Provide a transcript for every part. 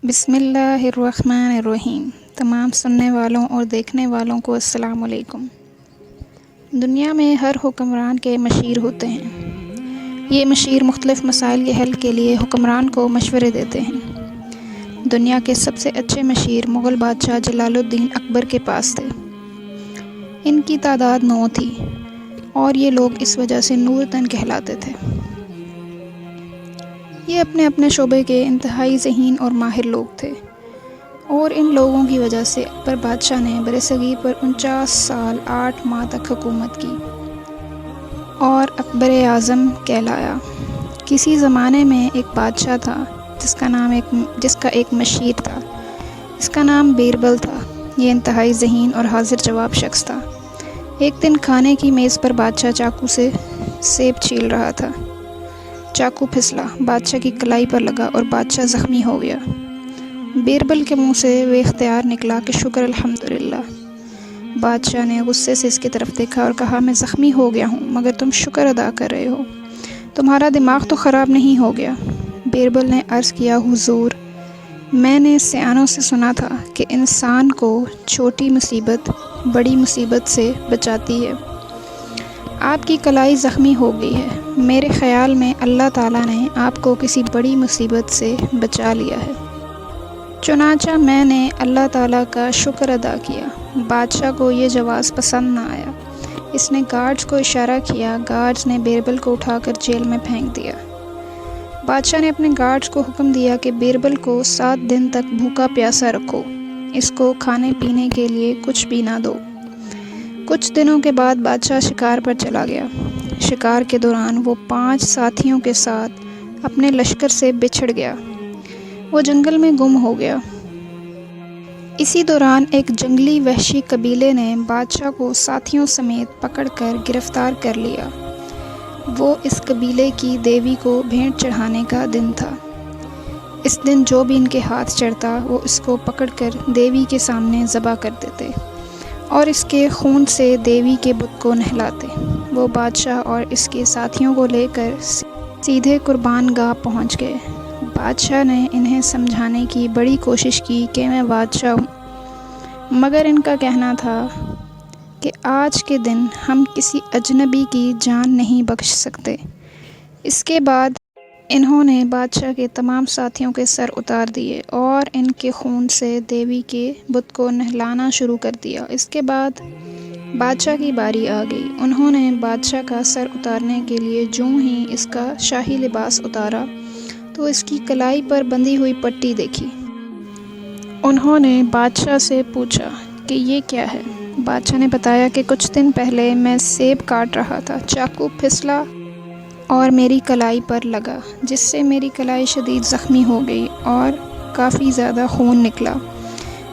بسم اللہ الرحمن الرحیم۔ تمام سننے والوں اور دیکھنے والوں کو السلام علیکم۔ دنیا میں ہر حکمران کے مشیر ہوتے ہیں۔ یہ مشیر مختلف مسائل کے حل کے لیے حکمران کو مشورے دیتے ہیں۔ دنیا کے سب سے اچھے مشیر مغل بادشاہ جلال الدین اکبر کے پاس تھے۔ ان کی تعداد 9 تھی اور یہ لوگ اس وجہ سے نور تن کہلاتے تھے۔ یہ اپنے اپنے شعبے کے انتہائی ذہین اور ماہر لوگ تھے، اور ان لوگوں کی وجہ سے اکبر بادشاہ نے برصغیر پر 49 سال 8 ماہ تک حکومت کی اور اکبر اعظم کہلایا۔ کسی زمانے میں ایک بادشاہ تھا جس کا ایک مشیر تھا، اس کا نام بیربل تھا۔ یہ انتہائی ذہین اور حاضر جواب شخص تھا۔ ایک دن کھانے کی میز پر بادشاہ چاقو سے سیب چھیل رہا تھا۔ چاقو پھسلا، بادشاہ کی کلائی پر لگا اور بادشاہ زخمی ہو گیا۔ بیربل کے منہ سے وہ اختیار نکلا کہ شکر الحمدللہ۔ بادشاہ نے غصے سے اس کی طرف دیکھا اور کہا، میں زخمی ہو گیا ہوں مگر تم شکر ادا کر رہے ہو، تمہارا دماغ تو خراب نہیں ہو گیا؟ بیربل نے عرض کیا، حضور، میں نے سیانوں سے سنا تھا کہ انسان کو چھوٹی مصیبت بڑی مصیبت سے بچاتی ہے۔ آپ کی کلائی زخمی ہو گئی ہے، میرے خیال میں اللہ تعالیٰ نے آپ کو کسی بڑی مصیبت سے بچا لیا ہے۔ چنانچہ میں نے اللہ تعالیٰ کا شکر ادا کیا۔ بادشاہ کو یہ جواز پسند نہ آیا۔ اس نے گارڈز کو اشارہ کیا۔ گارڈز نے بیربل کو اٹھا کر جیل میں پھینک دیا۔ بادشاہ نے اپنے گارڈز کو حکم دیا کہ بیربل کو 7 دن تک بھوکا پیاسا رکھو، اس کو کھانے پینے کے لیے کچھ بھی نہ دو۔ کچھ دنوں کے بعد بادشاہ شکار پر چلا گیا۔ شکار کے دوران وہ 5 ساتھیوں کے ساتھ اپنے لشکر سے بچھڑ گیا۔ وہ جنگل میں گم ہو گیا۔ اسی دوران ایک جنگلی وحشی قبیلے نے بادشاہ کو ساتھیوں سمیت پکڑ کر گرفتار کر لیا۔ وہ اس قبیلے کی دیوی کو بھیٹ چڑھانے کا دن تھا۔ اس دن جو بھی ان کے ہاتھ چڑھتا وہ اس کو پکڑ کر دیوی کے سامنے ذبح کر دیتے اور اس کے خون سے دیوی کے بت کو نہلاتے۔ وہ بادشاہ اور اس کے ساتھیوں کو لے کر سیدھے قربان گاہ پہنچ گئے۔ بادشاہ نے انہیں سمجھانے کی بڑی کوشش کی کہ میں بادشاہ ہوں، مگر ان کا کہنا تھا کہ آج کے دن ہم کسی اجنبی کی جان نہیں بخش سکتے۔ اس کے بعد انہوں نے بادشاہ کے تمام ساتھیوں کے سر اتار دیے اور ان کے خون سے دیوی کے بت کو نہلانا شروع کر دیا۔ اس کے بعد بادشاہ کی باری آ گئی۔ انہوں نے بادشاہ کا سر اتارنے کے لیے جوں ہی اس کا شاہی لباس اتارا تو اس کی کلائی پر بندھی ہوئی پٹی دیکھی۔ انہوں نے بادشاہ سے پوچھا کہ یہ کیا ہے؟ بادشاہ نے بتایا کہ کچھ دن پہلے میں سیب کاٹ رہا تھا، چاقو پھسلا اور میری کلائی پر لگا، جس سے میری کلائی شدید زخمی ہو گئی اور کافی زیادہ خون نکلا۔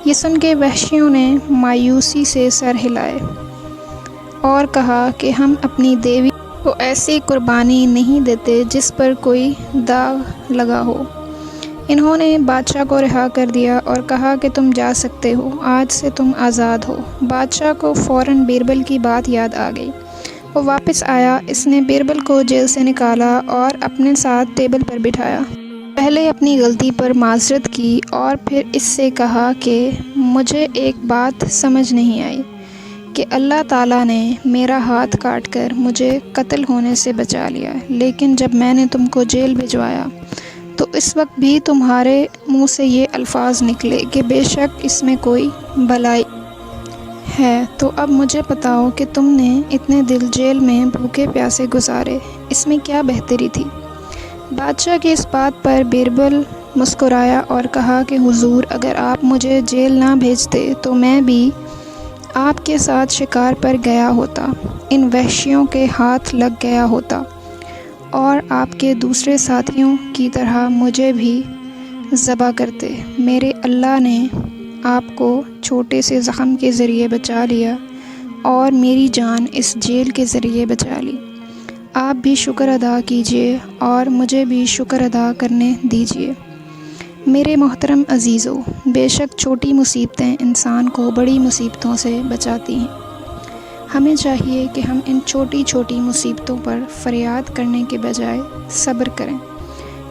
یہ سن کے وحشیوں نے مایوسی سے سر ہلائے اور کہا کہ ہم اپنی دیوی کو ایسی قربانی نہیں دیتے جس پر کوئی داغ لگا ہو۔ انہوں نے بادشاہ کو رہا کر دیا اور کہا کہ تم جا سکتے ہو، آج سے تم آزاد ہو۔ بادشاہ کو فوراً بیربل کی بات یاد آ گئی۔ وہ واپس آیا۔ اس نے بیربل کو جیل سے نکالا اور اپنے ساتھ ٹیبل پر بٹھایا۔ پہلے اپنی غلطی پر معذرت کی اور پھر اس سے کہا کہ مجھے ایک بات سمجھ نہیں آئی کہ اللہ تعالیٰ نے میرا ہاتھ کاٹ کر مجھے قتل ہونے سے بچا لیا، لیکن جب میں نے تم کو جیل بھجوایا تو اس وقت بھی تمہارے منہ سے یہ الفاظ نکلے کہ بے شک اس میں کوئی بھلائی ہے۔ تو اب مجھے بتاؤ کہ تم نے اتنے دن جیل میں بھوکے پیاسے گزارے، اس میں کیا بہتری تھی؟ بادشاہ کی اس بات پر بیربل مسکرایا اور کہا کہ حضور، اگر آپ مجھے جیل نہ بھیجتے تو میں بھی آپ کے ساتھ شکار پر گیا ہوتا، ان وحشیوں کے ہاتھ لگ گیا ہوتا اور آپ کے دوسرے ساتھیوں کی طرح مجھے بھی ذبح کرتے۔ میرے اللہ نے آپ کو چھوٹے سے زخم کے ذریعے بچا لیا اور میری جان اس جیل کے ذریعے بچا لی۔ آپ بھی شکر ادا کیجیے اور مجھے بھی شکر ادا کرنے دیجیے۔ میرے محترم عزیزو، بے شک چھوٹی مصیبتیں انسان کو بڑی مصیبتوں سے بچاتی ہیں۔ ہمیں چاہیے کہ ہم ان چھوٹی چھوٹی مصیبتوں پر فریاد کرنے کے بجائے صبر کریں،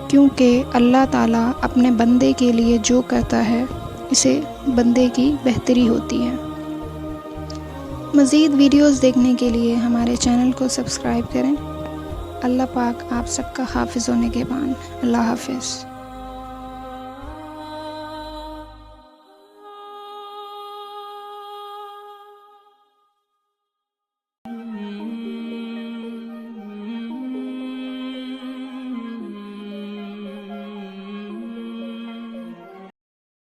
کیونکہ اللہ تعالیٰ اپنے بندے کے لیے جو کرتا ہے اسے بندے کی بہتری ہوتی ہے۔ مزید ویڈیوز دیکھنے کے لیے ہمارے چینل کو سبسکرائب کریں۔ اللہ پاک آپ سب کا حافظ و نگہبان۔ اللہ حافظ۔